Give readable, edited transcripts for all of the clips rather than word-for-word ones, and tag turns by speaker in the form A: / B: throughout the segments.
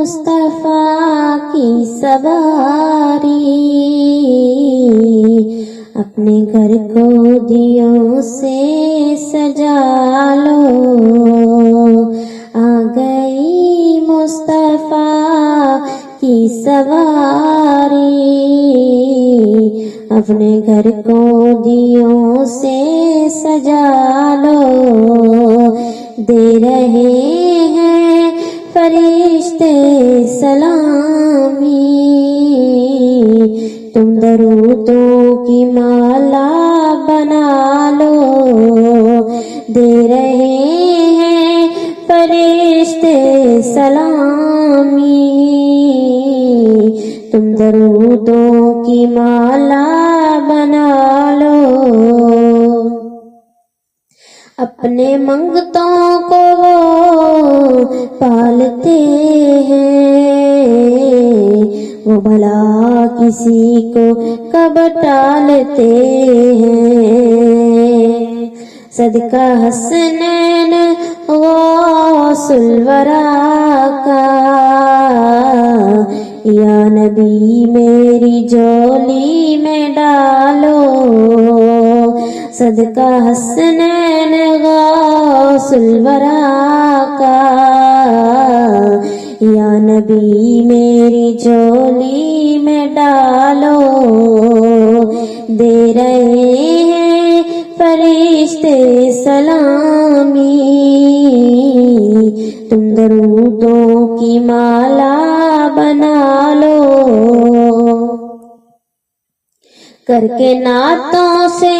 A: مصطفیٰ کی سواری، اپنے گھر کو دیوں سے سجا لو، آ گئی مصطفیٰ کی سواری، اپنے گھر کو دیوں سے سجا لو، دے رہے ہیں فرشتے سلامی، تم درودوں کی مالا بنا لو، دے رہے ہیں فرشتے سلامی، تم درودوں کی مالا بنا لو، اپنے منگتوں کو وہ پالتے ہیں، وہ بھلا کسی کو کب ٹالتے ہیں، صدقہ حسنین غوث الورا کا، یا نبی میری جولی میں ڈالو، صدقہ حسنین غوث الورا کا، یا نبی میری جولی میں ڈالو، دے رہے ہیں فرشتے سلامی، تم درودوں کی مالا بنا لو، کر کے نعتوں سے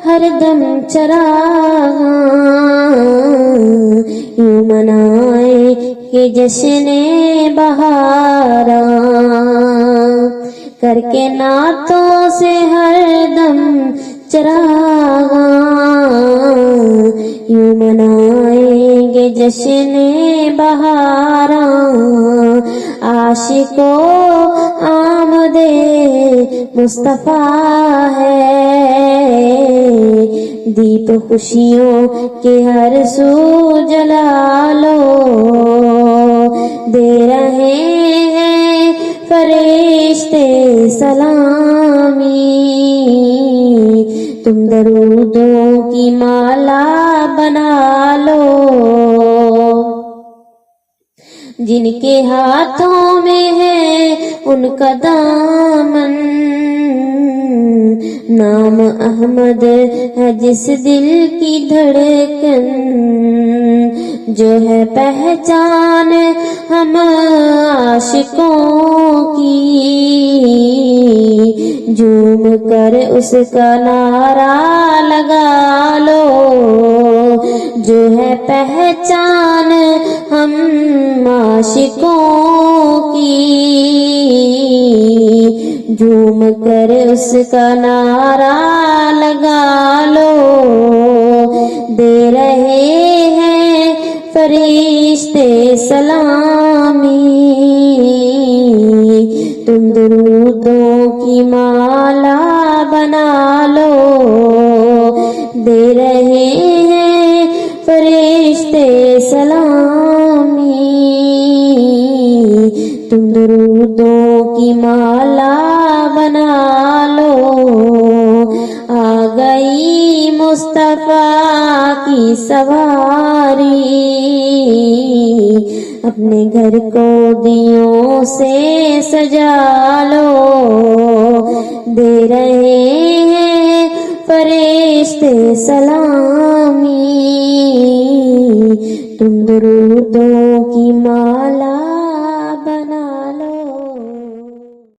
A: ہر دم چراغاں، یوں منائے کہ جشن بہاراں، کر کے نعتوں سے ہر دم چراغاں، یوں منائیں گے جشن بہاراں، عاشقوں آمد مصطفیٰ ہے، دیپ خوشیوں کے ہر سو جلا لو، دے رہے ہیں فرشتے سلامی، تم درودوں کی مالا بنا لو، جن کے ہاتھوں میں ہے ان کا دامن، نام احمد ہے جس دل کی دھڑکن، جو ہے پہچان ہم عاشقوں کی، جھوم کر اس کا نعرہ لگا لو، جو ہے پہچان ہم عاشقوں کی، جھوم کر اس کا نعرہ لگا لو، دے رہے ہیں فرشتے سلامی، تم درودوں کی مالا بنا لو، دے رہے ہیں فرشتے سلامی، تم درودوں کی مالا بنا لو، آ گئی مصطفیٰ کی سواری، اپنے گھر کو دیوں سے سجا لو، دے رہے ہیں فرشتے سلامی، تم درودوں کی مالا